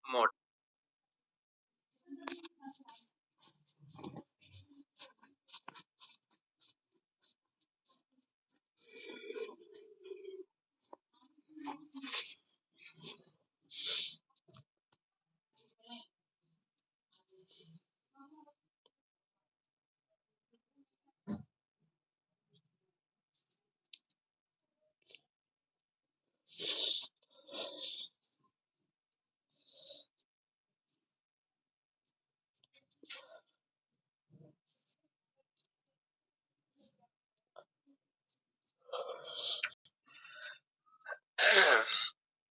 Mode.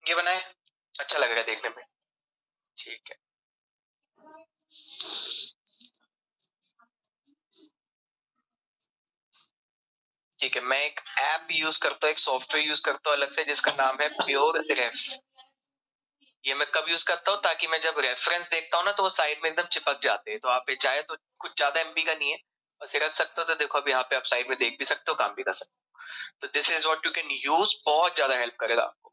ये बनाए, अच्छा लग रहा है देखने में। ठीक है, ठीक है। मैं एक ऐप यूज करता हूँ, एक सॉफ्टवेयर यूज करता हूँ अलग से, जिसका नाम है प्योर रेफ। ये मैं कब यूज करता हूँ, ताकि मैं जब रेफरेंस देखता हूँ ना, तो वो साइड में एकदम चिपक जाते हैं। तो आप ये चाहे तो कुछ ज्यादा एमबी का नहीं है, बस ये रख सकते हो। तो देखो अब यहाँ पे आप साइड में देख भी सकते हो, काम भी कर सकते हो। तो this is what you can use, बहुत ज्यादा हेल्प करेगा आपको।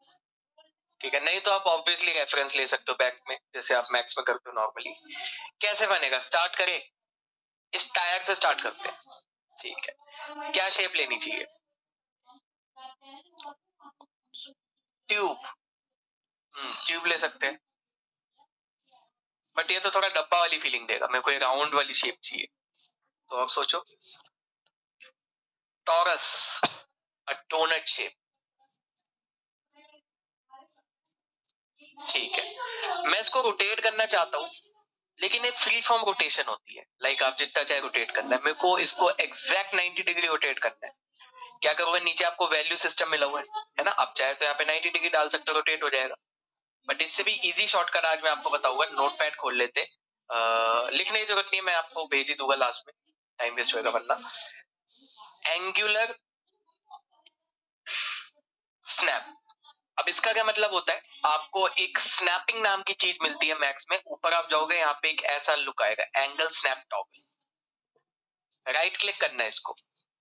ठीक है, नहीं तो आप ऑब्वियसली रेफरेंस ले सकते हो बैक में, जैसे आप मैक्स में करते हो नॉर्मली। कैसे बनेगा, स्टार्ट करें, इस टायर से स्टार्ट करते हैं। ठीक है, क्या शेप लेनी चाहिए? ट्यूब, ट्यूब ले सकते हैं, बट ये तो थोड़ा डब्बा वाली फीलिंग देगा। मेरे को एक राउंड वाली शेप चाहिए। तो आप सोचो, टॉरस, अ डोनट शेप। ठीक है, मैं इसको रोटेट करना चाहता हूँ, लेकिन ये फ्री फॉर्म रोटेशन होती है। लाइक आप जितना चाहे रोटेट करना है, मेरे को इसको एग्जैक्ट 90 डिग्री रोटेट करना है। क्या करोगे, नीचे आपको वैल्यू सिस्टम मिला हुआ है ना, आप चाहे तो यहाँ पे 90 डिग्री डाल सकते हो, रोटेट हो जाएगा। बट इससे भी इजी शॉर्टकट आज मैं आपको बताऊंगा। नोटपैड खोल लेते, लिखने की जरूरत नहीं है, मैं आपको भेज ही दूंगा लास्ट में, टाइम वेस्ट होगा वरना। Angular snap. अब इसका क्या मतलब होता है, आपको एक स्नैपिंग नाम की चीज मिलती है मैक्स में। ऊपर आप जाओगे, यहाँ पे एक ऐसा लुक आएगा, angle snap toggle. Right click करना है इसको,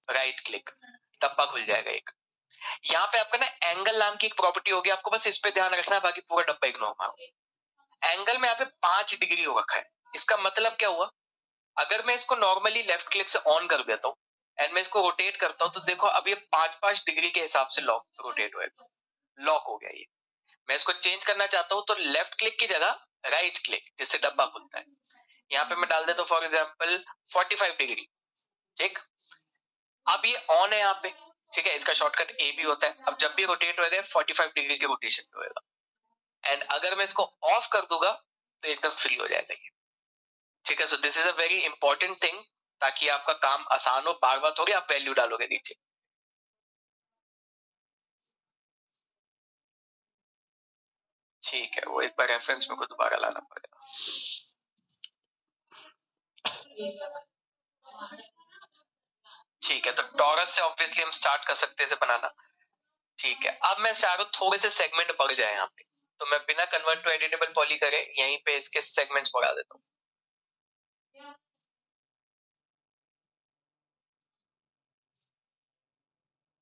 राइट क्लिक, डब्बा खुल जाएगा एक। यहाँ पे आपका ना एंगल नाम की एक प्रॉपर्टी होगी, आपको बस इस पे ध्यान रखना है, बाकी पूरा डब्बा इग्नोर मारो। एंगल में यहाँ पे 5 डिग्री हो रखा है। इसका मतलब क्या हुआ, अगर मैं इसको नॉर्मली लेफ्ट क्लिक से ऑन कर देता हूँ एंड मैं इसको रोटेट करता हूँ, तो देखो अब ये 5-5 डिग्री के हिसाब से लॉक रोटेट होएगा। लॉक हो गया ये। मैं इसको चेंज करना चाहता हूँ, तो लेफ्ट क्लिक की जगह राइट क्लिक, जिससे डब्बा खुलता है। यहाँ पे मैं डाल देता हूँ फॉर एग्जाम्पल 45 डिग्री। ठीक, अब ये ऑन है यहाँ पे। ठीक है, इसका शॉर्टकट ए भी होता है। अब जब भी रोटेट होएगा 45 डिग्री के रोटेशन पे होएगा। एंड अगर मैं इसको ऑफ कर दूंगा, तो एकदम फ्री हो जाएगा ये। ठीक है, so this is a very important thing, ताकि आपका काम आसान हो। बार बार थोड़ी आप वैल्यू डालोगे नीचे। ठीक है, वो एक बार रेफरेंस में को दोबारा लाना पड़ेगा। ठीक है, तो टॉरस से ऑब्वियसली हम स्टार्ट कर सकते हैं इसे बनाना। ठीक है, अब मैं चाह रहा हूँ थोड़े से सेगमेंट बढ़ जाए यहाँ पे, तो मैं बिना कन्वर्ट टू एडिटेबल पॉली करे यहीं पे इसके सेगमेंट्स बढ़ा देता हूँ।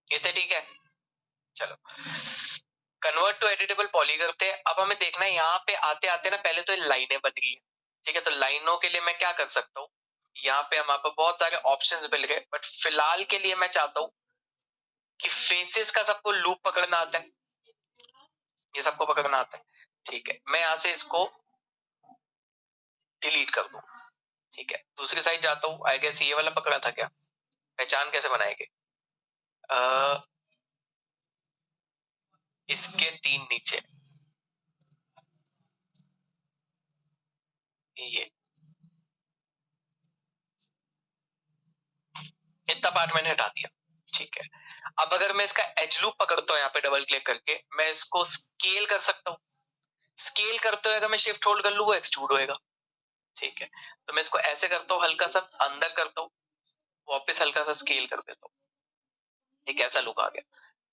ये तो ठीक है, चलो कन्वर्ट टू एडिटेबल पॉली करते हैं। अब हमें देखना है यहाँ पे आते आते ना, पहले तो ये लाइनें बन गई है। ठीक है, तो लाइनों के लिए मैं क्या कर सकता हूँ, यहाँ पे हमारे बहुत सारे ऑप्शंस मिल गए, बट फिलहाल के लिए मैं चाहता हूँ कि फेसेस का सबको लूप पकड़ना आता है, ये सबको पकड़ना आता है। ठीक है, मैं यहाँ से इसको डिलीट कर दूं। ठीक है, दूसरी साइड जाता हूँ। आई गेस ये वाला पकड़ा था क्या, पहचान कैसे बनाएंगे? इसके 3 नीचे ये, इतना पार्ट मैंने हटा दिया। ठीक है, अब अगर मैं इसका एज लूप पकड़ता हूँ यहाँ पे डबल क्लिक करके, मैं इसको स्केल कर सकता हूँ। स्केल करते हुए अगर मैं शिफ्ट होल्ड कर लूँ, वो एक्सट्रूड होएगा। ठीक है, तो मैं इसको ऐसे करता हूँ, हल्का सा अंदर करता हूँ, वापस हल्का सा स्केल कर देता हूँ, एक ऐसा लुक आ गया।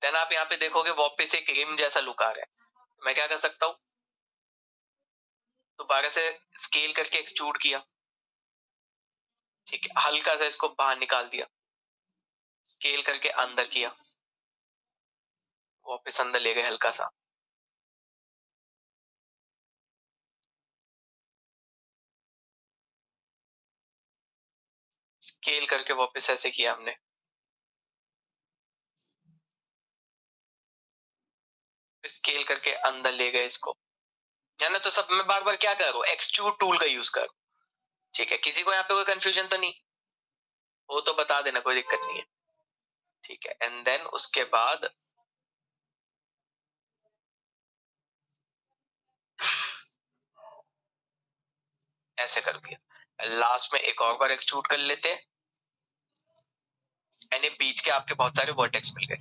देन आप यहाँ पे देखोगे वापस एक रिम जैसा लुक आ रहा है। मैं क्या कर सकता हूँ, दोबारा से स्केल करके एक्सट्रूड किया। ठीक है, हल्का सा इसको बाहर निकाल दिया, स्केल करके अंदर किया, वापस अंदर ले गए हल्का सा। स्केल करके वापस ऐसे किया हमने, स्केल करके अंदर ले गए इसको, है ना। तो सब मैं बार बार क्या कर रहा हूँ, एक्सट्रूड टूल का यूज कर, ठीक है। किसी को यहाँ पे कोई कंफ्यूजन तो नहीं हो तो बता देना, कोई दिक्कत नहीं है, ठीक है। एंड देन उसके बाद ऐसे कर दिया, लास्ट में एक और बार एक्सट्रूड कर लेते हैं, यानी बीच के आपके बहुत सारे वर्टेक्स मिल गए।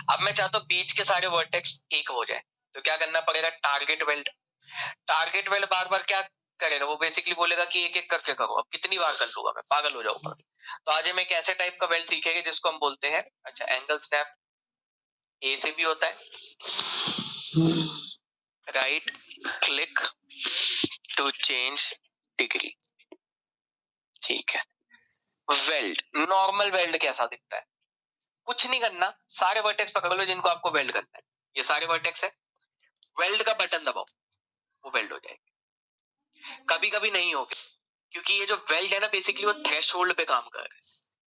अब मैं चाहता हूँ बीच के सारे वर्टेक्स एक हो जाए, तो क्या करना पड़ेगा, टारगेट वेल्ड। टारगेट वेल्ड बार बार क्या करेगा, वो बेसिकली बोलेगा कि एक एक करके करो। अब कितनी बार कर लूंगा, मैं पागल हो जाऊंगा। तो आज हम एक ऐसे टाइप का वेल्ड सीखेंगे जिसको हम बोलते हैं, अच्छा, एंगल स्नैप। ए से भी होता है, right click to change degree, ठीक है। वेल्ड, नॉर्मल वेल्ड कैसा दिखता है, कुछ नहीं करना, सारे वर्टेक्स पकड़ लो जिनको आपको वेल्ड करना है, ये सारे वर्टेक्स है, वेल्ड का बटन दबाओ, वो वेल्ड हो जाएगी। कभी कभी नहीं होगी, क्योंकि ये जो वेल्ड है ना, बेसिकली वो थ्रेशोल्ड पे काम कर रहा है।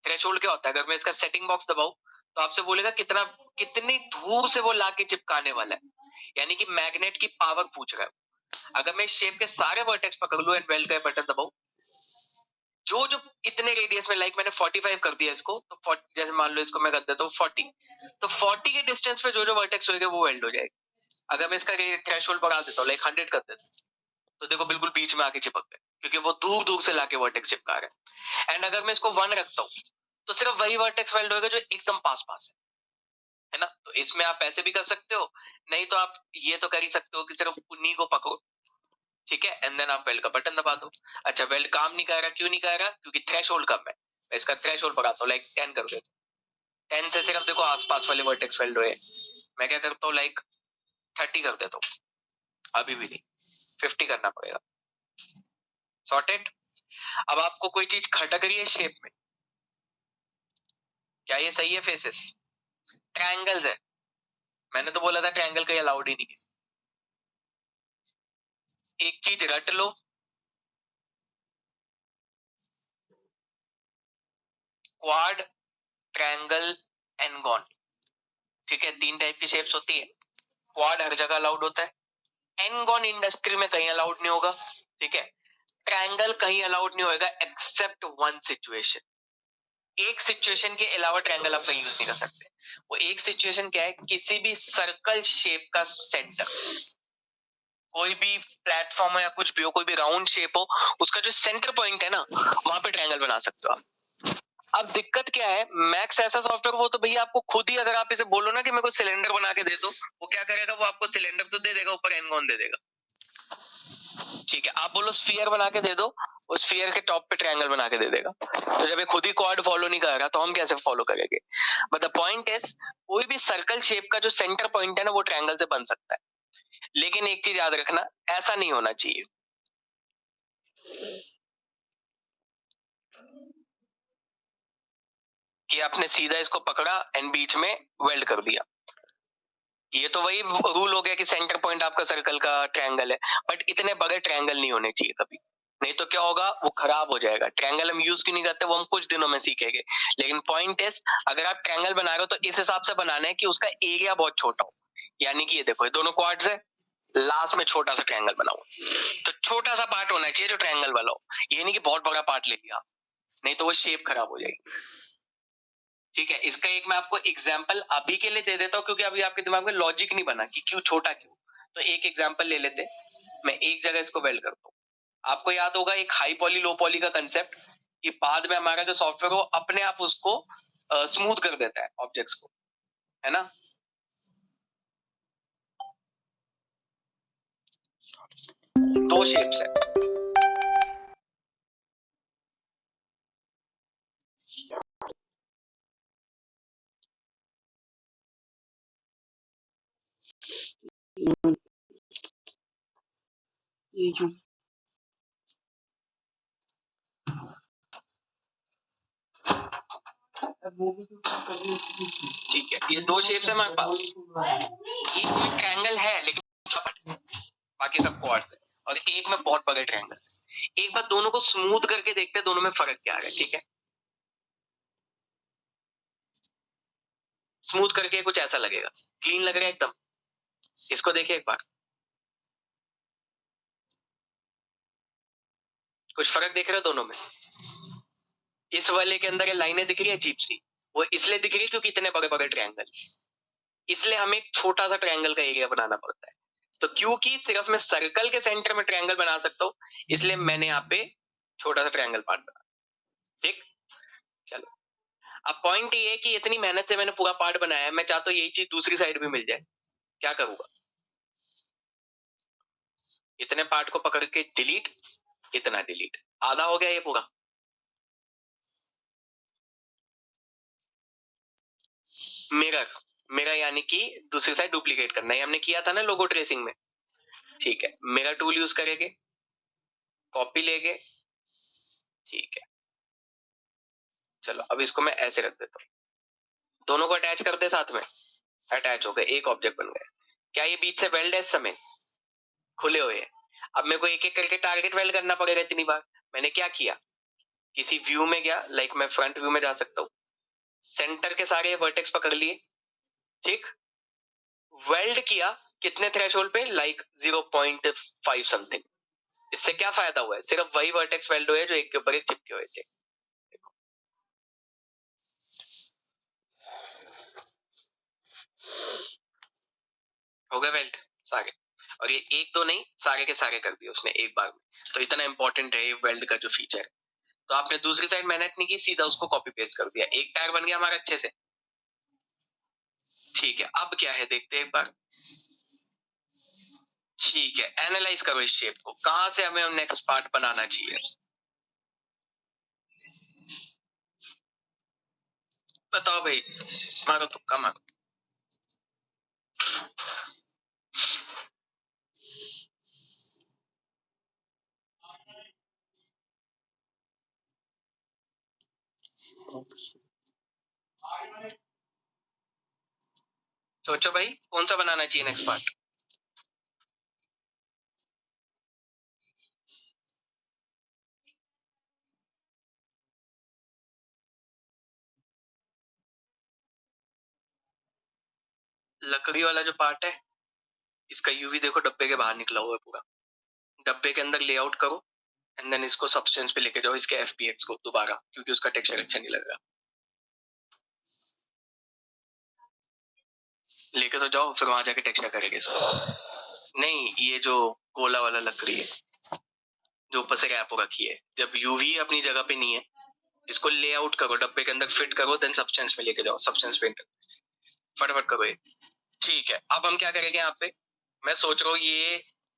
थ्रेशोल्ड क्या होता है, अगर मैं इसका सेटिंग बॉक्स दबाऊं तो आपसे बोलेगा कितना, कितनी दूर से वो लाके चिपकाने वाला है, यानी कि मैग्नेट की पावर पूछ रहा है। अगर मैं शेप के सारे वर्टेक्स पकड़ लूं एंड वेल्ड का बटन दबाऊं, जो जो इतने रेडियस में, लाइक मैंने 45 कर दिया इसको, तो 40, जैसे मान लो इसको मैं कर देता हूँ 40, तो 40 के डिस्टेंस पे जो जो वर्टेक्स होंगे वो वेल्ड हो जाएगा। अगर मैं इसका थ्रेशोल्ड बढ़ा देता हूँ, लाइक 100 कर देता हूँ, तो देखो बिल्कुल बीच में आके चिपक गए, क्योंकि वो दूर दूर से लाके वर्टेक्स चिपका रहे हैं। एंड अगर मैं इसको 1 रखता हूँ, तो सिर्फ वही वर्टेक्स वेल्ड होगा जो एकदम पास पास है ना। तो इसमें आप ऐसे भी कर सकते हो, नहीं तो आप ये तो कर ही सकते हो कि सिर्फ उन्हीं को पकड़ो, ठीक है, एंड देन आप वेल्ड का बटन दबा दो। अच्छा, वेल्ड काम नहीं कर रहा, क्यों नहीं कर रहा, क्योंकि थ्रेशोल्ड कम है। मैं इसका थ्रेशोल्ड बढ़ाता हूँ, लाइक 10 कर देता हूँ, 10 से सिर्फ देखो आसपास वाले वर्टेक्स वेल्ड हुए। मैं क्या करता हूँ, लाइक 30 कर देता हूँ, अभी भी नहीं, 50 करना पड़ेगा। सॉर्टेड। अब आपको कोई चीज खटक रही है शेप में, क्या ये सही है फेसेस, ट्रायंगल है, मैंने तो बोला था ट्रायंगल कहीं अलाउड ही नहीं है। एक चीज रट लो, क्वाड, ट्रायंगल, एनगॉन, ठीक है, 3 टाइप की शेप्स होती है। क्वाड हर जगह अलाउड होता है, एनगॉन इंडस्ट्री में कहीं अलाउड नहीं होगा, ठीक है। ट्रायंगल कहीं अलाउड नहीं होगा एक्सेप्ट वन सिचुएशन, एक सिचुएशन के अलावा ट्रायंगल आप कहीं यूज नहीं कर सकते। वो एक सिचुएशन क्या है, किसी भी सर्कल शेप का सेंटर, कोई भी प्लेटफॉर्म हो या कुछ भी हो, कोई भी राउंड शेप हो, उसका जो सेंटर पॉइंट है ना, वहां पे ट्रायंगल बना सकते हो आप। अब दिक्कत क्या है, मैक्स ऐसा सॉफ्टवेयर, वो तो भैया आपको खुद ही, अगर आप इसे बोलो ना कि मेरे को सिलेंडर बना के दे दो, वो क्या करेगा, वो आपको सिलेंडर तो दे देगा, ऊपर एनगॉन दे देगा, ठीक है। आप बोलो स्फीयर बना के दे दो, उस स्फीयर के टॉप पे ट्रायंगल बना के दे देगा। तो जब ये खुद ही क्वाड फॉलो नहीं कर रहा, तो हम कैसे फॉलो करेंगे। बट द पॉइंट इज, कोई भी सर्कल शेप का जो सेंटर पॉइंट है ना, वो ट्रायंगल से बन सकता है। लेकिन एक चीज याद रखना, ऐसा नहीं होना चाहिए कि आपने सीधा इसको पकड़ा एंड बीच में वेल्ड कर दिया। ये तो वही रूल हो गया कि सेंटर पॉइंट आपका सर्कल का ट्रायंगल है, बट इतने बड़े ट्रायंगल नहीं होने चाहिए कभी, नहीं तो क्या होगा, वो खराब हो जाएगा। ट्रायंगल हम यूज क्यों नहीं करते, वो हम कुछ दिनों में सीखेंगे। लेकिन पॉइंट इज, अगर आप ट्रायंगल बना रहे हो तो इस हिसाब से बनाना है कि उसका एरिया बहुत छोटा हो, यानी कि ये देखो, ये दोनों क्वाड्स है, लास्ट में छोटा सा ट्रायंगल बनाओ, तो छोटा सा पार्ट होना चाहिए जो ट्रायंगल वाला हो, ये नहीं कि बहुत बड़ा पार्ट ले लिया, नहीं तो वो शेप खराब हो जाएगी, ठीक है। इसका एक मैं आपको एग्जांपल अभी के लिए दे देता हूँ, क्योंकि अभी आपके दिमाग में लॉजिक नहीं बना कि क्यों छोटा क्यों। तो एक एग्जांपल ले लेते, मैं एक जगह इसको वेल्ड करता हूँ। आपको याद होगा एक हाई पॉली लो पॉली का कंसेप्ट, कि बाद में हमारा जो सॉफ्टवेयर हो अपने आप उसको स्मूथ कर देता है ऑब्जेक्ट्स को, है ना। दो शेप्स है, ये जो ठीक है, ये दो शेप्स है हमारे पास, एक ट्रायंगल है लेकिन बाकी सब क्वाड्स है, और एक में बहुत बड़े ट्रायंगल। एक बार दोनों को स्मूथ करके देखते हैं, दोनों में फर्क क्या है, ठीक है। स्मूथ करके कुछ ऐसा लगेगा, क्लीन लग रहा है एकदम। इसको देखिए एक बार, कुछ फर्क देख रहे हो दोनों में? इस वाले के अंदर ये लाइनें दिख रही है अजीब सी, वो इसलिए दिख रही है क्योंकि इतने बड़े बड़े ट्रायंगल, इसलिए हमें एक छोटा सा ट्रायंगल का एरिया बनाना पड़ता है। तो क्योंकि सिर्फ मैं सर्कल के सेंटर में ट्रायंगल बना सकता हूँ, इसलिए मैंने यहाँ पे छोटा सा ट्रायंगल पार्ट बना। ठीक, चलो अब पॉइंट ये है कि इतनी मेहनत से मैंने पूरा पार्ट बनाया है, मैं चाहता हूँ यही चीज दूसरी साइड भी मिल जाए, क्या करूंगा? इतने पार्ट को पकड़ के डिलीट, इतना डिलीट, आधा हो गया ये पूरा। मिरर, मिरर यानी कि दूसरी साइड डुप्लीकेट करना, ये हमने किया था ना लोगो ट्रेसिंग में। ठीक है, मिरर टूल यूज करेंगे, कॉपी लेंगे, ठीक है। चलो अब इसको मैं ऐसे रख देता हूँ, दोनों को अटैच कर दे साथ में, अटैच हो गए, एक ऑब्जेक्ट बन गए। क्या ये बीच से वेल्ड है इस समय? खुले हुए हैं। अब मेरे को एक एक करके टारगेट वेल्ड करना पड़ेगा इतनी बार। मैंने क्या किया, किसी व्यू में गया, लाइक मैं फ्रंट व्यू में जा सकता हूँ, सेंटर के सारे वर्टेक्स पकड़ लिए, ठीक, वेल्ड किया, कितने थ्रेशोल्ड पे, लाइक 0.5 समथिंग। इससे क्या फायदा हुआ है, सिर्फ वही वर्टेक्स वेल्ड हुए जो एक के ऊपर एक चिपके हुए थे। हो गए वेल्ड सारे, और ये एक दो नहीं, सारे के सारे कर दिए उसने एक बार में। तो इतना इंपॉर्टेंट है ये वेल्ड का जो फीचर है। तो आपने दूसरी साइड मेहनत नहीं की, सीधा उसको कॉपी पेस्ट कर दिया, एक टायर बन गया हमारा अच्छे से। ठीक है, अब क्या है देखते हैं एक बार। ठीक है, एनालाइज करो इस शेप को, कहां से हमें नेक्स्ट पार्ट बनाना चाहिए। बताओ भाई, मारो तुक्का मारो। सोचो भाई, कौन सा बनाना चाहिए नेक्स्ट पार्ट। लकड़ी वाला जो पार्ट है, इसका यूवी देखो डब्बे के बाहर निकला हुआ है पूरा, डब्बे के अंदर लेआउट करो, एंड देन इसको सब्सटेंस पे लेके जाओ, इसके एफपीएक्स को दोबारा, क्योंकि उसका टेक्सचर अच्छा नहीं लग रहा। लेके तो जाओ, फिर वहां जाके टेक्सचर करेंगे इसको। नहीं, ये जो गोला वाला लकड़ी है जो ऊपर से रैप हो रखी है, जब यूवी अपनी जगह पे नहीं है, इसको लेआउट करो, डब्बे के अंदर फिट करो, देन सब्सटेंस में लेके जाओ, सब्सटेंस पेंट फटाफट करो ये। ठीक है, अब हम क्या करेंगे यहाँ पे, मैं सोच रहा हूँ ये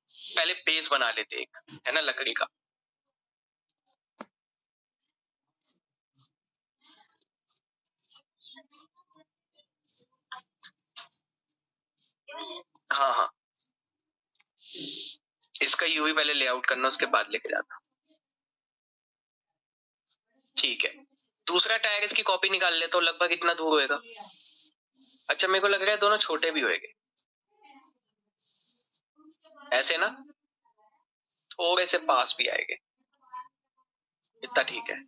पहले बेस बना लेते एक, है ना, लकड़ी का। हाँ हाँ, इसका यूवी पहले लेआउट करना, उसके बाद लेके जाना। ठीक है, दूसरा टायर इसकी कॉपी निकाल ले तो लगभग इतना दूर होएगा। अच्छा, मेरे को लग रहा है दोनों छोटे भी होएंगे, ऐसे ना, थोड़े से पास भी आएंगे, इतना ठीक है।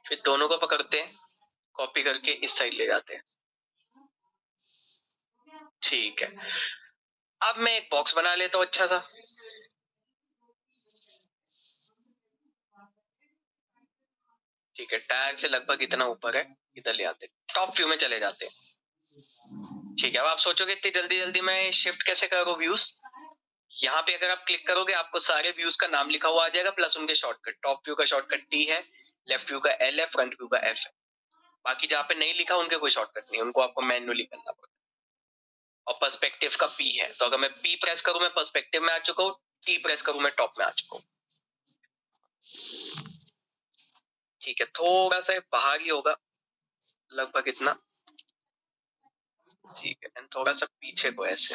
फिर दोनों को पकड़ते हैं, कॉपी करके इस साइड ले जाते हैं। ठीक है, अब मैं एक बॉक्स बना लेता हूँ अच्छा सा। ठीक है, टायर से लगभग इतना ऊपर है, इधर ले आते, टॉप व्यू में चले जाते हैं। ठीक है, अब आप सोचोगे इतनी जल्दी जल्दी मैं शिफ्ट कैसे करूँ व्यूज। यहाँ पे अगर आप क्लिक करोगे, आपको सारे व्यूज का नाम लिखा हुआ आ जाएगा, प्लस उनके शॉर्टकट, टॉप व्यू का शॉर्टकट टी है, लेफ्ट व्यू का एल है, फ्रंट व्यू का एफ है। बाकी जहाँ पे नहीं लिखा उनके कोई शॉर्टकट नहीं, उनको आपको मैन्युअली करना पड़ेगा। और पर्सपेक्टिव का पी है, तो अगर मैं पी प्रेस करूं मैं पर्सपेक्टिव में आ चुका हूँ, टी प्रेस करूं मैं टॉप में आ चुका हूँ। ठीक है, थोड़ा सा बाहर ही होगा, लगभग इतना। ठीक है, and थोड़ा सा पीछे को ऐसे।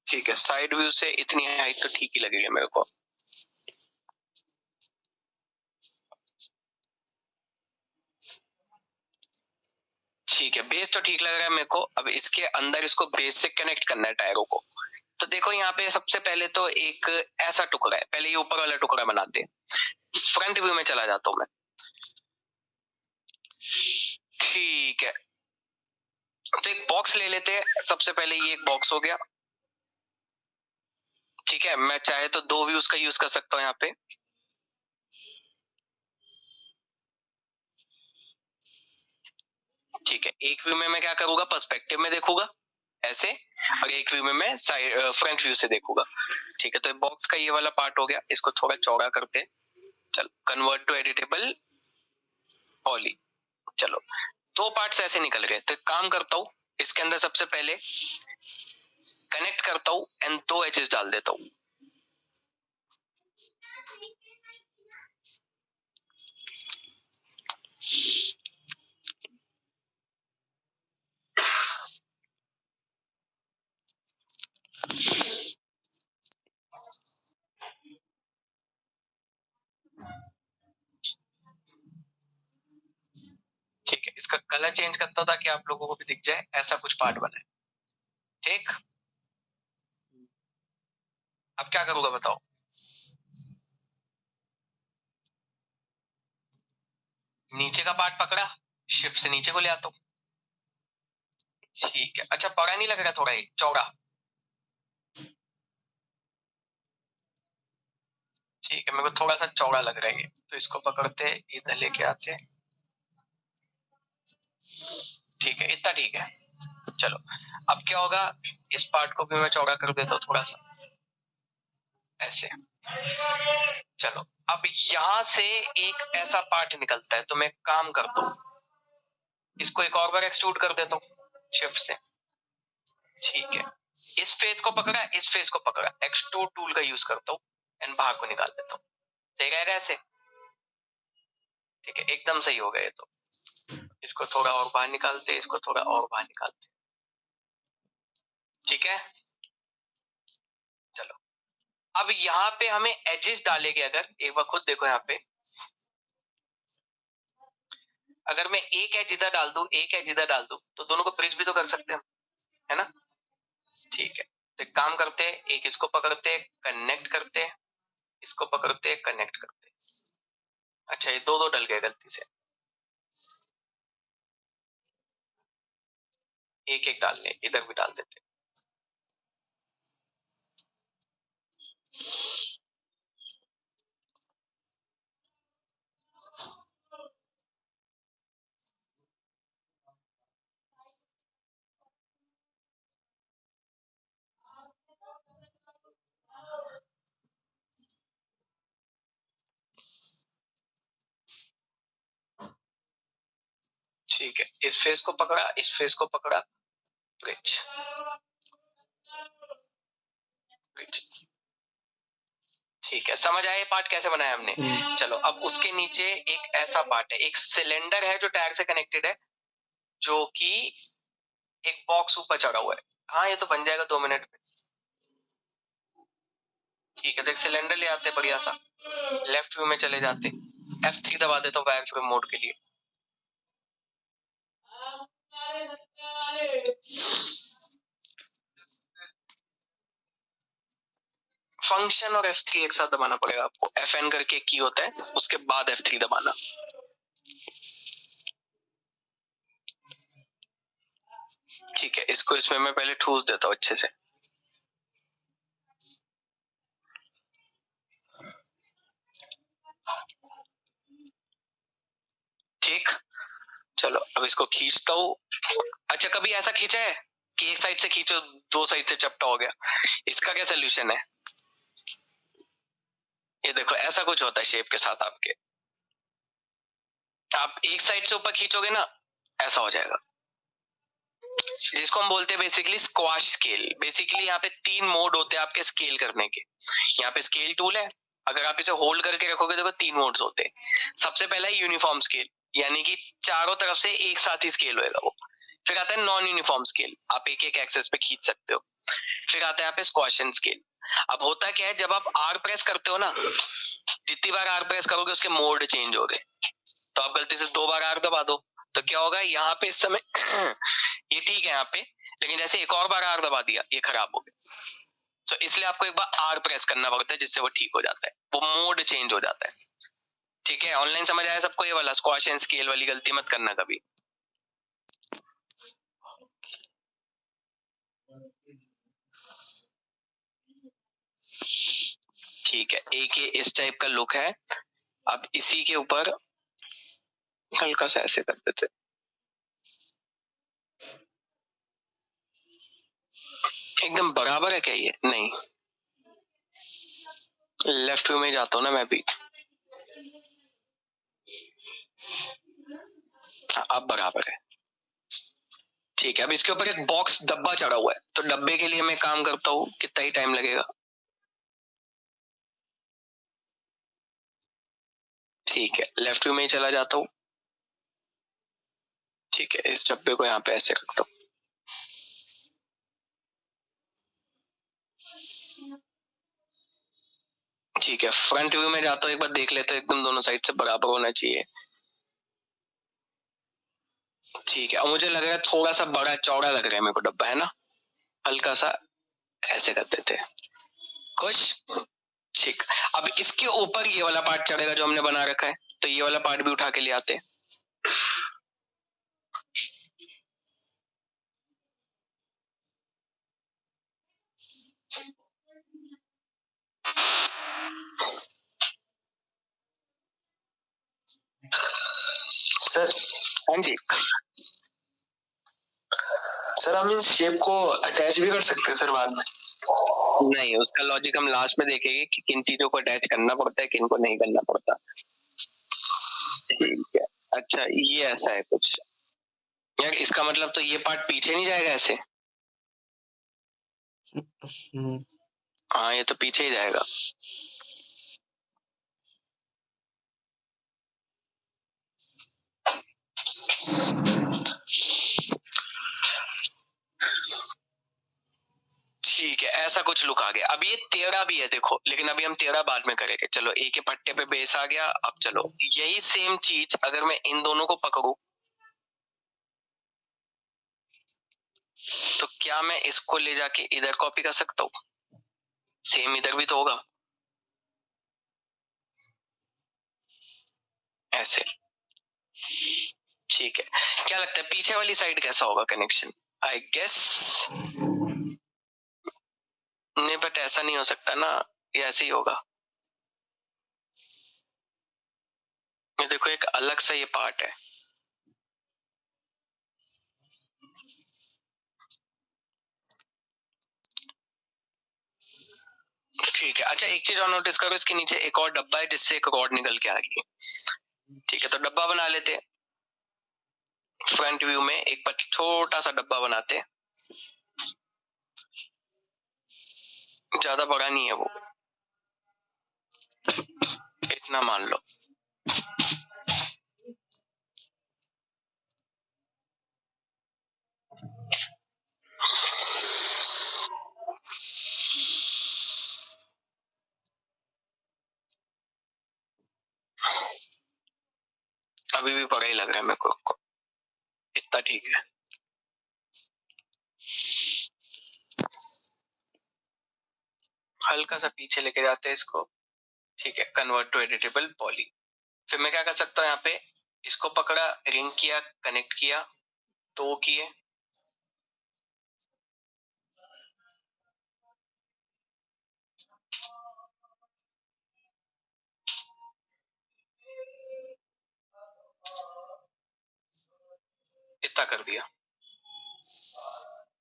ठीक है, साइड व्यू से इतनी हाइट तो ठीक ही लगेगी मेरे को। ठीक ठीक है, बेस तो ठीक लग रहा है मेरे को। अब इसके अंदर इसको बेस से कनेक्ट करना है टायरों को। तो देखो यहाँ पे सबसे पहले तो एक ऐसा टुकड़ा है, पहले ये ऊपर वाला टुकड़ा बनाते हैं। फ्रंट व्यू में चला जाता हूं मैं। ठीक है, तो एक बॉक्स ले लेते हैं। सबसे पहले ये एक बॉक्स हो गया। ठीक है, मैं चाहे तो दो व्यूज का यूज कर सकता हूँ यहाँ पे। ठीक है, एक व्यू में मैं क्या करूंगा, पर्सपेक्टिव में देखूंगा ऐसे, और एक व्यू में मैं फ्रंट व्यू से देखूंगा। ठीक है, तो बॉक्स का ये वाला पार्ट हो गया, इसको थोड़ा चौड़ा करते हैं। चलो, कन्वर्ट टू एडिटेबल पॉली। चलो, दो पार्ट्स ऐसे निकल गए। तो एक काम करता हूँ, इसके अंदर सबसे पहले कनेक्ट करता हूँ एंड दो एजेस डाल देता हूँ। ठीक है, इसका कलर चेंज करता हूँ ताकि आप लोगों को भी दिख जाए ऐसा कुछ पार्ट बना है। ठीक, अब क्या करूंगा बताओ। नीचे का पार्ट पकड़ा, शिफ्ट से नीचे को ले आता हूँ। ठीक है, अच्छा बड़ा नहीं लग रहा, थोड़ा ही चौड़ा। ठीक है, मेरे को थोड़ा सा चौड़ा लग रहा है ये, तो इसको पकड़ते इधर लेके आते। ठीक है, इतना ठीक है। चलो, अब क्या होगा, इस पार्ट को भी मैं चौड़ा कर देता हूँ थोड़ा सा ऐसे। चलो, अब यहां से एक ऐसा पार्ट निकलता है, तो मैं काम करता हूँ, इसको एक और बार एक्सट्रूड कर देता हूँ शिफ्ट से। ठीक है, इस फेस को पकड़ा, इस फेस को पकड़ा, एक्सट्रूड टूल का यूज करता हूँ एंड बाहर को निकाल देता हूँ। सही रहेगा ऐसे? ठीक है, एकदम सही हो गया ये तो। इसको थोड़ा और बाहर निकालते, इसको थोड़ा और बाहर निकालते। ठीक है, चलो, अब यहाँ पे हमें एजेस डालेंगे। अगर एक बार खुद देखो यहाँ पे, अगर मैं एक एज इधर डाल दूं, एक एज इधर डाल दूं, तो दोनों को ब्रिज भी तो कर सकते हैं, है ना? ठीक है, तो एक काम करते हैं, एक इसको पकड़ते हैं, कनेक्ट करते हैं, इसको पकड़ते हैं, कनेक्ट करते हैं। अच्छा, ये दो दो डल गए गलती से, एक एक डालने, इधर भी डाल देते। ठीक है, इस फेस को पकड़ा, इस फेस को पकड़ा, ब्रिज, ब्रिज। ठीक है, समझ आया ये पार्ट कैसे बनाया हमने? चलो, अब उसके नीचे एक ऐसा पार्ट है, एक सिलेंडर है जो टायर से कनेक्टेड है, जो कि एक बॉक्स ऊपर चढ़ा हुआ है। हाँ, ये तो बन जाएगा 2 मिनट में। ठीक है, तो एक सिलेंडर ले आते बढ़िया सा, लेफ्ट व्यू में चले जाते, F3 दबा देता हूँ वायर फ्रेम मोड के लिए। फंक्शन और F3 एक साथ दबाना पड़ेगा आपको। FN करके की होता है, उसके बाद F3 दबाना। ठीक है, इसको इसमें मैं पहले ठूस देता हूँ अच्छे से। ठीक, चलो, अब इसको खींचता हूँ। अच्छा, कभी ऐसा खींचा है कि एक साइड से खींचो, दो साइड से चपटा हो गया? इसका क्या सोल्यूशन है? ये देखो, ऐसा कुछ होता है शेप के साथ आपके। आप एक साइड से ऊपर खींचोगे ना, ऐसा हो जाएगा, जिसको हम बोलते हैं बेसिकली स्क्वाश स्केल। बेसिकली यहाँ पे 3 मोड होते हैं आपके स्केल करने के। यहाँ पे स्केल टूल है, अगर आप इसे होल्ड करके रखोगे देखो 3 मोड्स होते हैं। सबसे पहला है यूनिफॉर्म स्केल, यानी कि चारों तरफ से एक साथ ही स्केल होएगा वो। फिर आता है नॉन यूनिफॉर्म स्केल, आप एक एक एक्सेस पे खींच सकते हो। फिर आता है यहाँ पे स्क्वाशन स्केल। अब होता क्या है, जब आप आर प्रेस करते हो ना, जितनी बार आर प्रेस करोगे उसके मोड चेंज हो गए। तो आप गलती से 2 बार आर दबा दो, तो क्या होगा यहाँ पे इस समय ये ठीक है यहाँ पे, लेकिन जैसे एक और बार आर दबा दिया ये खराब हो गया। तो इसलिए आपको एक बार आर प्रेस करना पड़ता है जिससे वो ठीक हो जाता है, वो मोड चेंज हो जाता है। ठीक है, ऑनलाइन समझ आया सबको? ये वाला स्क्वाश एंड स्केल वाली गलती मत करना कभी। ठीक है, एक ये इस टाइप का लुक है। अब इसी के ऊपर हल्का सा ऐसे कर देते, एकदम बराबर है क्या ये? नहीं, लेफ्ट व्यू में जाता हूँ ना मैं भी। हाँ, अब बराबर है। ठीक है, अब इसके ऊपर एक बॉक्स डब्बा चढ़ा हुआ है, तो डब्बे के लिए मैं काम करता हूँ, कितना ही टाइम लगेगा। ठीक है, लेफ्ट व्यू में ही चला जाता हूँ। ठीक है, इस डब्बे को यहाँ पे ऐसे रखता हूँ। ठीक है, फ्रंट व्यू में जाता हूँ, एक बार देख लेते हैं, एकदम दोनों साइड से बराबर होना चाहिए। ठीक है, और मुझे लग रहा है थोड़ा सा बड़ा चौड़ा लग रहा है मेरे को डब्बा, है ना? हल्का सा ऐसे कर देते हैं। खुश? ठीक। अब इसके ऊपर ये वाला पार्ट चढ़ेगा जो हमने बना रखा है, तो ये वाला पार्ट भी उठा के ले आते हैं। सर, हाँ जी सर, हम इस शेप को अटैच भी कर सकते हैं सर बाद में? नहीं, उसका लॉजिक हम लास्ट में देखेंगे कि किन चीजों को अटैच करना पड़ता है, किन को नहीं करना पड़ता। ठीक है, अच्छा ये ऐसा है कुछ। यार इसका मतलब तो ये पार्ट पीछे नहीं जाएगा ऐसे? हाँ, ये तो पीछे ही जाएगा। ठीक है, ऐसा कुछ लुक आ गया। अब ये टेढ़ा भी है देखो, लेकिन अभी हम टेढ़ा बाद में करेंगे। चलो, एक ही पट्टे पे बेस आ गया। अब चलो, यही सेम चीज अगर मैं इन दोनों को पकड़ू, तो क्या मैं इसको ले जाके इधर कॉपी कर सकता हूँ? सेम इधर भी तो होगा ऐसे। ठीक है, क्या लगता है पीछे वाली साइड कैसा होगा कनेक्शन? आई गेस नहीं, बट ऐसा नहीं हो सकता ना, ये ऐसे ही होगा। ये देखो, एक अलग सा ये पार्ट है। ठीक है, अच्छा एक चीज और नोटिस करो, इसके नीचे एक और डब्बा है जिससे एक रॉड निकल के आ रही है। ठीक है, तो डब्बा बना लेते हैं। फ्रंट व्यू में एक छोटा सा डब्बा बनाते हैं, ज्यादा बड़ा नहीं है वो, इतना मान लो। अभी भी बड़ा ही लग रहा है मेरे को, इतना ठीक है। हल्का सा पीछे लेके जाते हैं इसको। ठीक है, कन्वर्ट टू एडिटेबल पॉली। फिर मैं क्या कर सकता हूँ यहाँ पे? इसको पकड़ा, रिंग किया, कनेक्ट किया, तो किए। इतना कर दिया।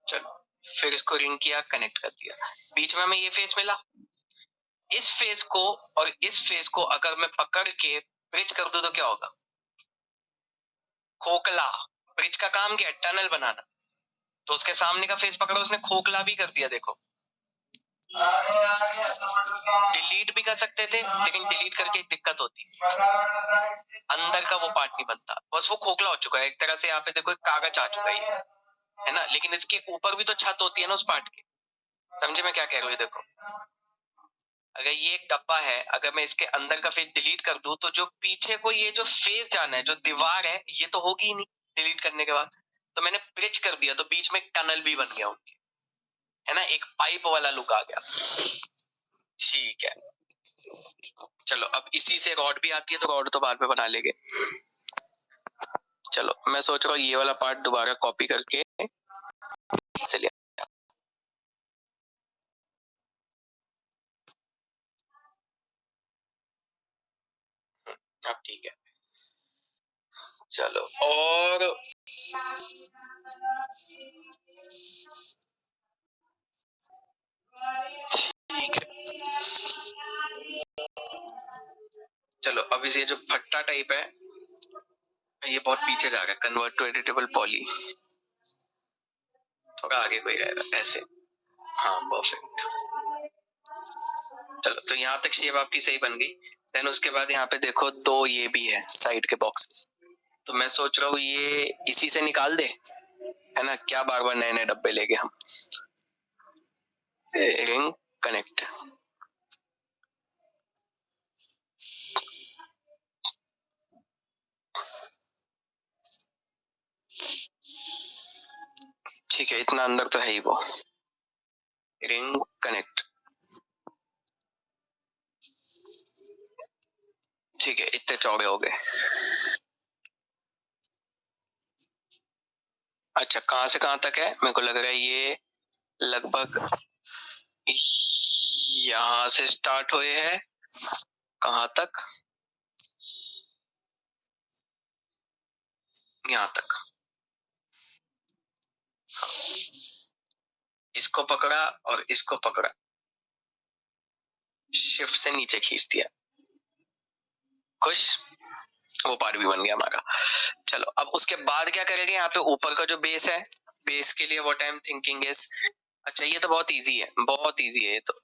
चलो, फिर इसको रिंग किया, कनेक्ट कर दिया। बीच में हमें ये फेस मिला। इस फेस को और इस फेस को अगर मैं पकड़ के ब्रिज कर दूं तो क्या होगा? खोखला। ब्रिज का काम क्या है? टनल बनाना। तो उसके सामने का फेस पकड़ा, उसने खोखला भी कर दिया। देखो, डिलीट भी कर सकते थे, लेकिन डिलीट करके एक दिक्कत होती, अंदर का वो पार्ट नहीं बनता, बस वो खोखला हो चुका है एक तरह से। यहाँ पे देखो, एक कागज आ चुका है ना, लेकिन इसके ऊपर भी तो छत होती है ना उस पार्ट की। समझे मैं क्या कह रहा हूँ? देखो, अगर ये एक डब्बा है, अगर मैं इसके अंदर का फेस डिलीट कर दूं, तो जो पीछे को ये जो फेस जाना है, जो दीवार है, ये तो होगी ही नहीं। डिलीट करने के बाद तो मैंने ब्रिज कर दिया, तो बीच में एक टनल भी बन गया उनके, है ना, एक पाइप वाला लुक आ गया। ठीक है, चलो अब इसी से रॉड भी आती है, तो रॉड तो बाद में बना लेंगे। चलो मैं सोच रहा हूँ ये वाला पार्ट दोबारा कॉपी करके से लिया। अब ठीक है, चलो और ठीक है, चलो अब इसे जो फट्टा टाइप है ये बहुत पीछे जा रहा है, कन्वर्ट टू एडिटेबल पॉली, थोड़ा आगे कोई रहेगा ऐसे। हाँ परफेक्ट, चलो तो यहाँ तक शेप आपकी सही बन गई। देन उसके बाद यहाँ पे देखो दो ये भी है साइड के बॉक्सेस, तो मैं सोच रहा हूँ ये इसी से निकाल दे, है ना, क्या बार बार नए नए डब्बे लेके हम। रिंग कनेक्ट, ठीक है, इतना अंदर तो है ही वो। रिंग कनेक्ट, ठीक है, इतने चौड़े हो गए। अच्छा कहाँ से कहाँ तक है, मेरे को लग रहा है ये लगभग यहाँ से स्टार्ट हुए हैं, कहाँ तक, यहाँ तक। इसको पकड़ा और इसको पकड़ा, शिफ्ट से नीचे खींच दिया, खुश, वो पार्ट भी बन गया हमारा। चलो अब उसके बाद क्या करेंगे, यहाँ पे ऊपर का जो बेस है, बेस के लिए what I am thinking is, अच्छा ये तो बहुत इजी है, बहुत इजी है ये तो।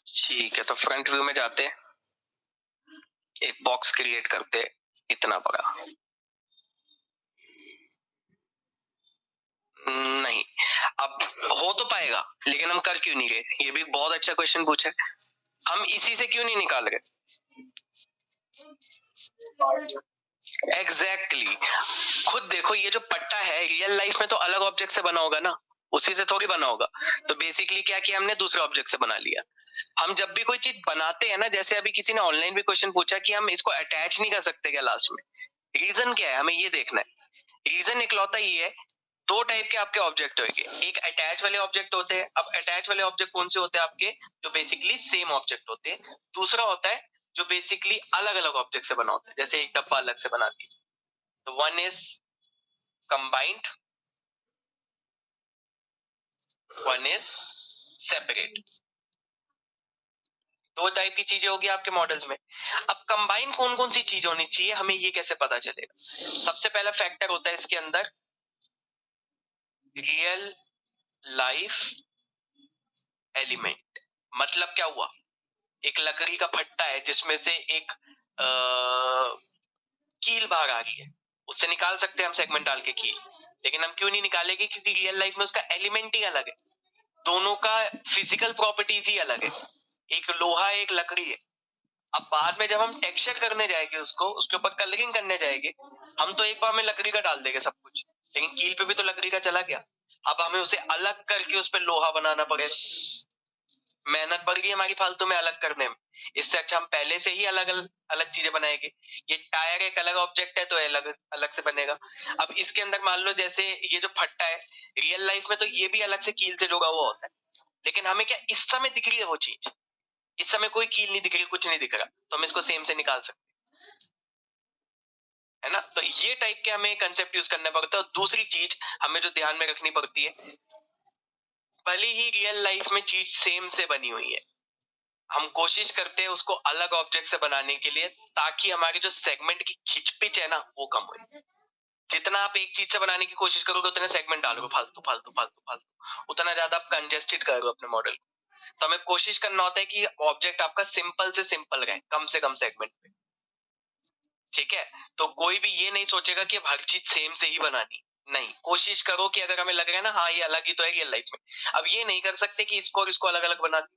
ठीक है, तो फ्रंट व्यू में जाते हैं, एक बॉक्स क्रिएट करते हैं इतना बड़ा। नहीं, अब हो तो पाएगा लेकिन हम कर क्यों नहीं रहे, ये भी बहुत अच्छा क्वेश्चन पूछा है, हम इसी से क्यों नहीं निकाल रहे। एग्जैक्टली खुद देखो ये जो पट्टा है रियल लाइफ में तो अलग ऑब्जेक्ट से बना होगा ना, उसी से थोड़ी बना होगा, तो बेसिकली क्या किया हमने, दूसरे ऑब्जेक्ट से बना लिया। हम जब भी कोई चीज बनाते हैं ना, जैसे अभी किसी ने ऑनलाइन भी क्वेश्चन पूछा कि हम इसको अटैच नहीं कर सकते क्या लास्ट में, रीजन क्या है हमें ये देखना है। रीजन इकलौता ये है, दो टाइप के आपके ऑब्जेक्ट होंगे, एक अटैच वाले ऑब्जेक्ट होते हैं। अब अटैच वाले ऑब्जेक्ट कौन से होते हैं आपके, जो बेसिकली सेम ऑब्जेक्ट होते हैं। दूसरा होता है जो बेसिकली अलग अलग ऑब्जेक्ट से बना होता है, जैसे एक डब्बा अलग से बनाती है, तो one is combined, one is separate, दो टाइप की चीजें होगी आपके मॉडल्स में। अब कंबाइन कौन कौन सी चीज होनी चाहिए, हमें ये कैसे पता चलेगा। सबसे पहला फैक्टर होता है इसके अंदर रियल लाइफ एलिमेंट। मतलब क्या हुआ, एक लकड़ी का फट्टा है जिसमें से एक कील बाहर आ रही है, उससे निकाल सकते हैं हम सेगमेंट डाल के कील, लेकिन हम क्यों नहीं निकालेंगे, क्योंकि रियल लाइफ में उसका एलिमेंट ही अलग है, दोनों का फिजिकल प्रॉपर्टीज ही अलग है, एक लोहा है एक लकड़ी है। अब बाद में जब हम टेक्सचर करने जाएंगे उसको, उसके ऊपर कलरिंग करने जाएंगे, हम तो एक बार में लकड़ी का डाल देंगे सब कुछ, लेकिन कील पे भी तो लकड़ी का चला गया, अब हमें उसे अलग करके उस पर लोहा बनाना पड़ेगा, मेहनत पड़ गई हमारी फालतू में अलग करने में। इससे अच्छा हम पहले से ही अलग अलग अलग चीजें बनाएंगे। ये टायर एक अलग ऑब्जेक्ट है तो अलग अलग से बनेगा। अब इसके अंदर मान लो जैसे ये जो फट्टा है, रियल लाइफ में तो ये भी अलग से कील से जुड़ा हुआ होता है, लेकिन हमें क्या इस समय दिख रही है वो चीज, इस समय कोई कील नहीं दिख रही, कुछ नहीं दिख रहा, तो हम इसको सेम से निकाल सकते है ना। तो ये टाइप के हमें कंसेप्ट यूज करना पड़ता है। और दूसरी चीज हमें जो ध्यान में रखनी पड़ती है, भले ही रियल लाइफ में चीज सेम से बनी हुई है, हम कोशिश करते हैं उसको अलग ऑब्जेक्ट से बनाने के लिए, ताकि हमारी जो सेगमेंट की खिंचपिच है ना वो कम हो। जितना आप एक चीज से बनाने की कोशिश करोगे उतने सेगमेंट डालोगे फालतू फालतू फालतू फालतू, उतना ज्यादा आप कंजेस्टेड करोगे अपने मॉडल को। तो हमें कोशिश करना होता है कि ऑब्जेक्ट आपका सिंपल से सिंपल रहे, कम से कम सेगमेंट में। ठीक है, तो कोई भी ये नहीं सोचेगा कि अब हर चीज सेम से ही बनानी, नहीं, कोशिश करो कि अगर हमें लग रहा है ना हाँ ये अलग ही तो है रियल लाइफ में, अब ये नहीं कर सकते कि इसको और इसको अलग अलग बना दें,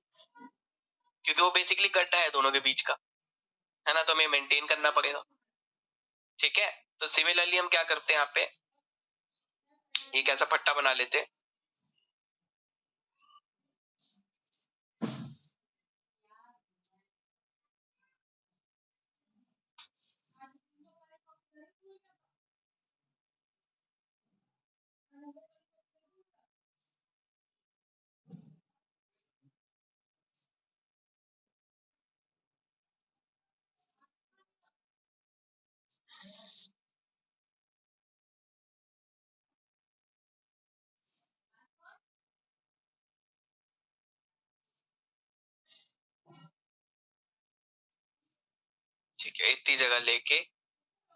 क्योंकि वो बेसिकली गड्ढा है दोनों के बीच का, है ना, तो हमें मेंटेन करना पड़ेगा। ठीक है, तो सिमिलरली हम क्या करते हैं यहाँ पे, एक ऐसा पट्टा बना लेते हैं। ठीक है, इतनी जगह लेके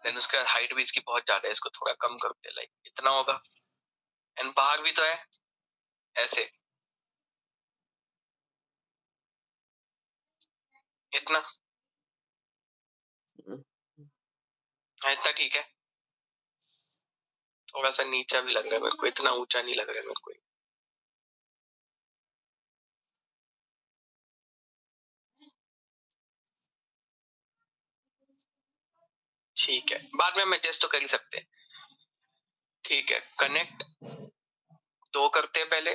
देन उसका हाइट भी इसकी बहुत ज्यादा है, इसको थोड़ा कम करते, लाइक इतना होगा, एंड बाहर भी तो है ऐसे, इतना, हाँ इतना ठीक है। थोड़ा सा नीचा भी लग रहा है मेरे को, इतना ऊंचा नहीं लग रहा है मेरे को। ठीक है, बाद में हम एडजस्ट तो कर ही सकते हैं। ठीक है, कनेक्ट दो करते हैं पहले।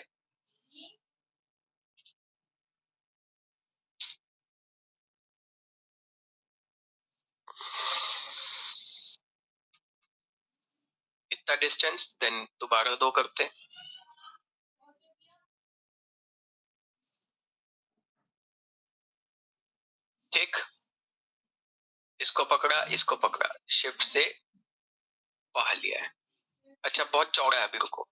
इतना डिस्टेंस, देन दोबारा दो करते हैं। ठीक, इसको पकड़ा, इसको पकड़ा, शिफ्ट से बाहर लिया है। अच्छा बहुत चौड़ा है, अभी रुको।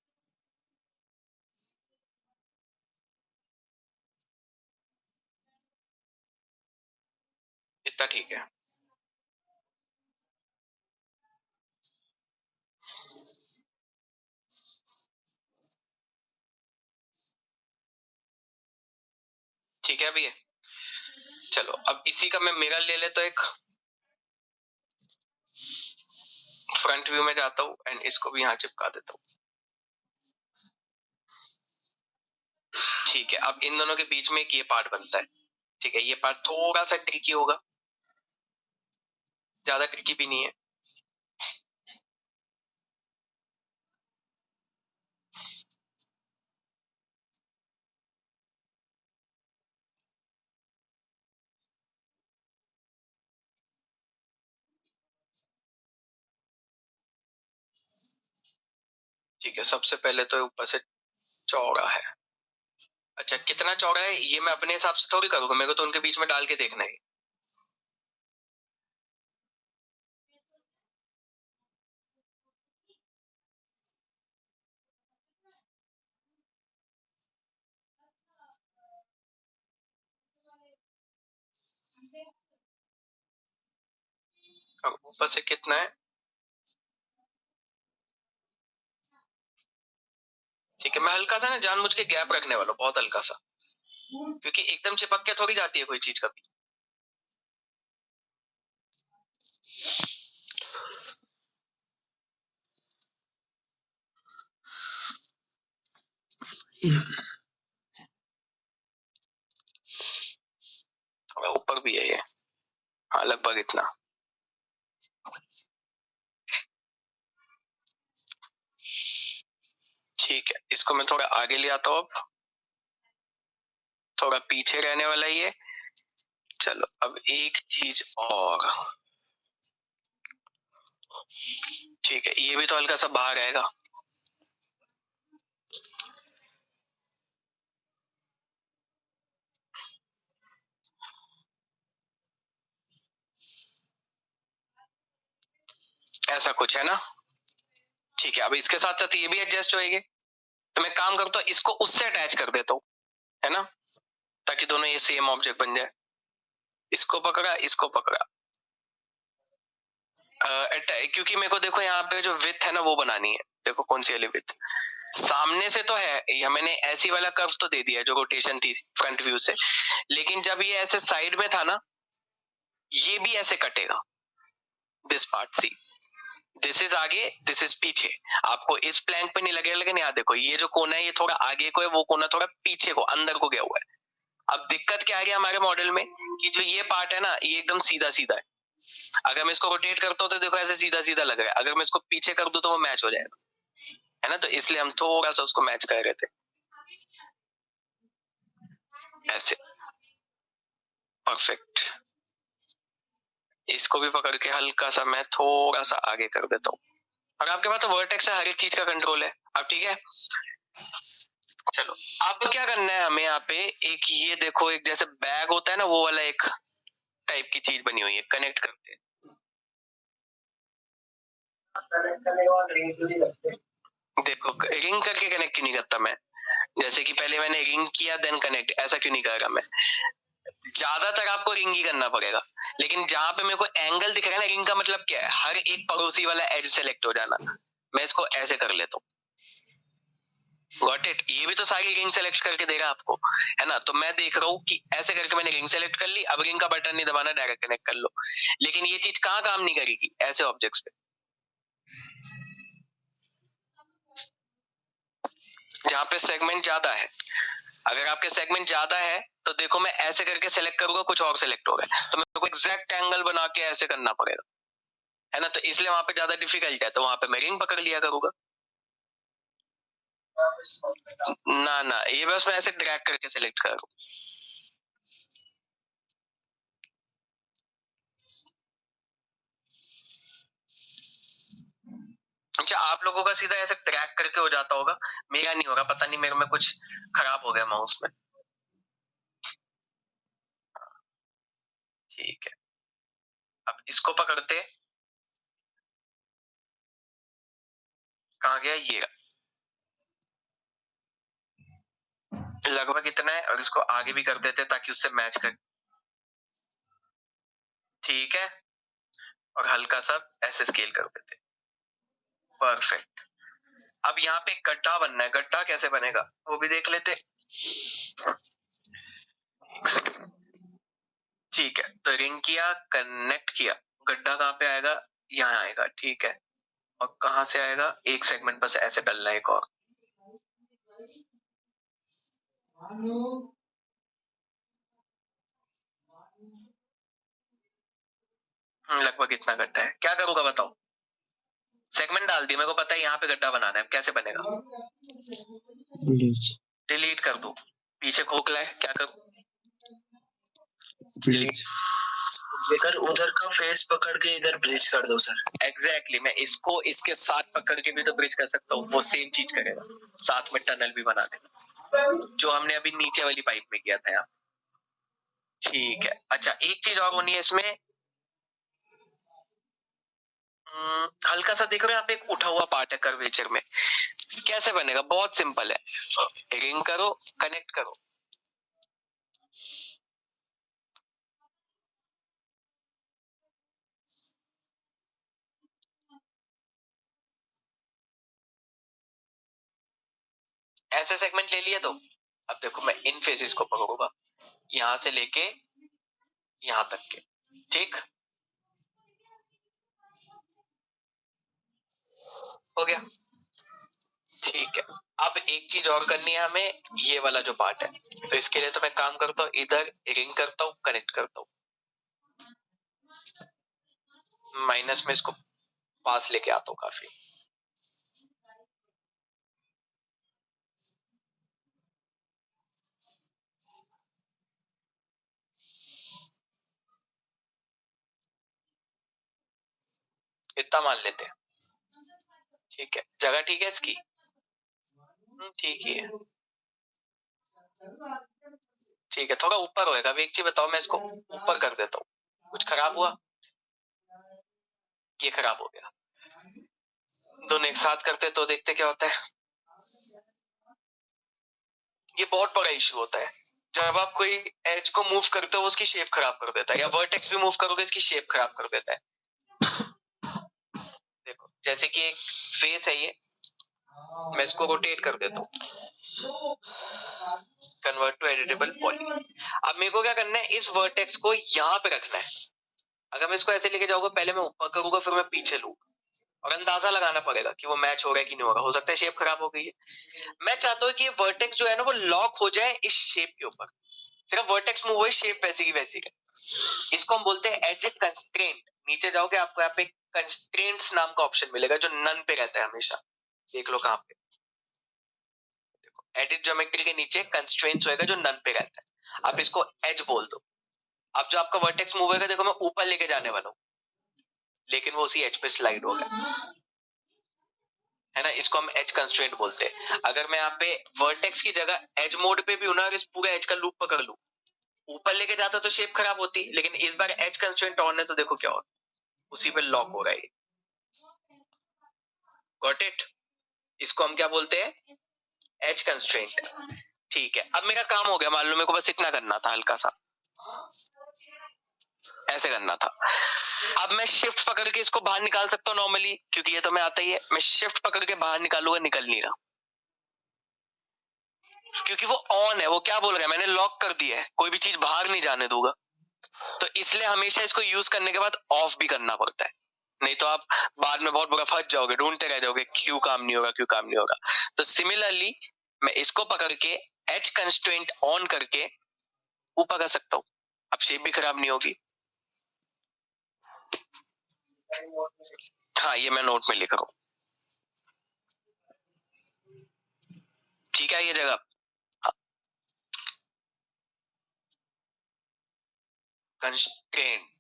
इतना ठीक है। ठीक है अभी है। चलो अब इसी का मैं मिरर ले लेता हूं, एक फ्रंट व्यू में जाता हूँ एंड इसको भी यहाँ चिपका देता हूँ। ठीक है, अब इन दोनों के बीच में एक ये पार्ट बनता है। ठीक है, ये पार्ट थोड़ा सा ट्रिकी होगा, ज्यादा ट्रिकी भी नहीं है। ठीक है, सबसे पहले तो ऊपर से चौड़ा है। अच्छा कितना चौड़ा है ये मैं अपने हिसाब से थोड़ी करूंगा, मेरे को तो उनके बीच में डाल के देखना है। अब ऊपर से कितना है? ठीक है, मैं हल्का सा ना जानबूझ के गैप रखने वाला हूँ, बहुत हल्का सा, क्योंकि एकदम चिपक के थोड़ी जाती है कोई चीज कभी। थोड़ा ऊपर भी है ये, हाँ लगभग इतना। ठीक है, इसको मैं थोड़ा आगे ले आता हूँ अब, थोड़ा पीछे रहने वाला ये। चलो अब एक चीज और, ठीक है ये भी तो हल्का सा बाहर आएगा। ऐसा कुछ है ना। ठीक है, अब इसके साथ साथ ये भी एडजस्ट होएगी, तो मैं काम करता हूँ इसको उससे अटैच कर देता हूँ, है ना, ताकि दोनों ये सेम ऑब्जेक्ट बन जाए। इसको पकड़ा, इसको पकड़ा, क्योंकि मेरे को देखो यहाँ पे जो विथ है ना वो बनानी है। देखो कौन सी वाली विथ, सामने से तो है ये, मैंने ऐसी वाला कर्व तो दे दिया जो रोटेशन थी फ्रंट व्यू से, लेकिन जब ये ऐसे साइड में था ना, ये भी ऐसे कटेगा, this part C, this is आगे, दिस इज पीछे। आपको इस प्लैंक पे नहीं लगेगा, लेकिन यहाँ देखो ये जो कोना है ये थोड़ा आगे को है, वो कोना थोड़ा पीछे को अंदर को गया हुआ है। अब दिक्कत क्या आ गया हमारे मॉडल में कि जो ये पार्ट है ना ये एकदम सीधा सीधा है। अगर मैं इसको रोटेट करता हूँ तो देखो ऐसे सीधा सीधा लग रहा है, अगर मैं इसको पीछे कर दूं तो वो मैच हो जाएगा, है ना। तो इसलिए हम थोड़ा सा उसको मैच कर रहे थे ऐसे। परफेक्ट। इसको भी पकड़ के हल्का सा मैं थोड़ा सा आगे कर देता हूँ, और आपके पास तो वर्टेक्स है, हर एक चीज का कंट्रोल है। अब ठीक है, चलो अब क्या करना है हमें यहाँ पे, एक ये देखो एक जैसे बैग होता है ना वो वाला एक टाइप की चीज बनी हुई है, कनेक्ट करते हैं। देखो रिंग करके कनेक्ट क्यों नहीं करता मैं, जैसे कि पहले मैंने रिंग किया देन कनेक्ट, ऐसा क्यों नहीं कर रहा मैं। ज्यादातर आपको रिंग ही करना पड़ेगा, लेकिन जहां पे मेरे को एंगल दिख रहा है ना, रिंग का मतलब क्या है, हर एक पड़ोसी वाला एज सेलेक्ट हो जाना। मैं इसको ऐसे कर लेता हूँ, गॉट इट। ये भी तो सारी रिंग सेलेक्ट करके देगा आपको, है ना। तो मैं देख रहा हूँ कि ऐसे करके मैंने रिंग सेलेक्ट कर ली, अब रिंग का बटन नहीं दबाना, डायरेक्ट कनेक्ट कर लो। लेकिन ये चीज कहाँ काम नहीं करेगी ऐसे ऑब्जेक्ट्स पे, जहाँ पे सेगमेंट ज्यादा है। अगर आपके सेगमेंट ज्यादा है तो देखो मैं ऐसे करके सेलेक्ट करूंगा, कुछ और सेलेक्ट होगा, तो मेरे को एग्जैक्ट एंगल बना के ऐसे करना पड़ेगा, है ना। तो इसलिए वहां पे ज्यादा डिफिकल्ट है, तो वहां पे मैं रिंग पकड़ लिया करूंगा। ना ना, ये बस मैं ऐसे ड्रैग करके सेलेक्ट करूँ। अच्छा, आप लोगों का सीधा ऐसे ड्रैग करके हो जाता होगा, मेरा नहीं होगा, पता नहीं मेरे में कुछ खराब हो गया माउस में। ठीक है, अब इसको पकड़ते, कहाँ गया ये, लगभग इतना है, और इसको आगे भी कर देते ताकि उससे मैच कर। ठीक है, और हल्का सा ऐसे स्केल कर देते। परफेक्ट। अब यहाँ पे गड्ढा बनना है, गड्ढा कैसे बनेगा वो भी देख लेते। ठीक है, तो रिंग किया, कनेक्ट किया, गड्ढा कहाँ पे आएगा, यहाँ आएगा, ठीक है। और कहाँ से आएगा, एक सेगमेंट बस ऐसे डलना है एक और। लगभग इतना गड्ढा है, क्या करूंगा बताओ। सेगमेंट डाल दिया, मेरे को पता है यहाँ पे गड्ढा बनाना है, कैसे बनेगा, डिलीट कर दो, पीछे खोखला है, क्या करूं, सर उधर का फेस पकड़ के इधर ब्रिज कर दो सर। एग्जैक्टली, मैं इसको इसके साथ पकड़ के भी तो ब्रिज कर सकता हूँ, वो सेम चीज करेगा, साथ में टनल भी बना देगा, जो हमने अभी नीचे वाली पाइप में किया था यहाँ। ठीक है, अच्छा एक चीज और होनी है इसमें, हल्का सा देख रहे हो यहाँ पे एक उठा हुआ पार्ट है कर्वेचर में, कैसे बनेगा, बहुत सिंपल है, रिंग करो, कनेक्ट करो, ऐसे सेगमेंट ले लिया तो अब देखो मैं इन फेसेस को पकड़ूंगा, यहां से लेके यहां तक के, ठीक हो गया। ठीक है, अब एक चीज और करनी है हमें, ये वाला जो पार्ट है, तो इसके लिए तो मैं काम करता हूँ, इधर रिंग करता हूँ, कनेक्ट करता हूँ, माइनस में इसको पास लेके आता हूँ काफी। इतना मान लेते हैं, ठीक है, जगह ठीक है इसकी, ठीक ही है, ठीक है, थोड़ा ऊपर होएगा। अब एक चीज बताओ, मैं इसको ऊपर कर देता हूँ, कुछ खराब हुआ, ये खराब हो गया, दोनों एक साथ करते तो देखते क्या होता है। ये बहुत बड़ा इशू होता है, जब आप कोई एज को मूव करते हो उसकी शेप खराब कर देता है, या वर्टेक्स भी मूव करोगे इसकी शेप खराब कर देता है। देखो जैसे कि एक फेस है ये, मैं इसको रोटेट कर देता हूँ, कन्वर्ट टू एडिटेबल पॉली। अब मेरे को क्या करना है, इस वर्टेक्स को यहाँ पे रखना है। अगर मैं इसको ऐसे लेके जाऊंगा, पहले मैं ऊपर करूंगा फिर मैं पीछे लूंगा, और अंदाजा लगाना पड़ेगा कि वो मैच हो रहा है कि नहीं हो रहा। हो सकता है शेप खराब हो गई है। मैं चाहता हूँ कि ये वर्टेक्स जो है ना वो लॉक हो जाए इस शेप के ऊपर, सिर्फ वर्टेक्स मूव हुए, शेप वैसी की वैसी है। इसको हम बोलते हैं एज ए कंस्ट्रेंट। नीचे जाओगे आपको यहाँ पे कंस्ट्रेंट्स नाम का ऑप्शन मिलेगा जो नन पे रहता है हमेशा। देख लो कहाँ पे, एडिट ज्योमेट्री के नीचे कंस्ट्रेंट्स होएगा जो नन पे रहता है, आप इसको एज बोल दो। अब जो आपका वर्टेक्स मूव होगा, देखो मैं ऊपर लेके जाने वाला हूँ, लेकिन वो उसी एज पे स्लाइड हो गया है ना, इसको हम एज कंस्ट्रेंट बोलते हैं। अगर मैं यहाँ पे वर्टेक्स की जगह एज मोड पे भी हूं ना, और इस पूरे एज का लूप पकड़ लूं, ऊपर लेके जाता तो शेप खराब होती, लेकिन इस बार एज कंस्ट्रेंट ऑन है तो देखो क्या होता, उसी पे लॉक हो रहा है। Got it? इसको हम क्या बोलते हैं? Edge constraint. ठीक है, अब मेरा काम हो गया, मान लो मेरे को बस इतना करना था, हल्का सा ऐसे करना था। अब मैं शिफ्ट पकड़ के इसको बाहर निकाल सकता हूँ नॉर्मली, क्योंकि ये तो मैं आता ही है। मैं शिफ्ट पकड़ के बाहर निकालूंगा, निकल नहीं रहा, क्योंकि वो ऑन है। वो क्या बोल रहा है, मैंने लॉक कर दिया है, कोई भी चीज बाहर नहीं जाने दूंगा। तो इसलिए हमेशा इसको यूज करने के बाद ऑफ भी करना पड़ता है, नहीं तो आप बाद में बहुत बुरा फंस जाओगे, ढूंढते रह जाओगे क्यों काम नहीं होगा, क्यों काम नहीं होगा। तो सिमिलरली मैं इसको पकड़ के एज कंस्ट्रेंट ऑन करके ऊपर कर सकता हूँ, अब शेप भी खराब नहीं होगी। हाँ, ये मैं नोट में लिख रहा हूँ। ठीक है, ये जगह कंस्ट्रेंट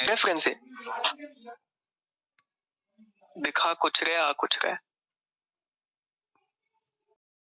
रेफरेंस है, दिखा कुछ रहे, आ कुछ रहे।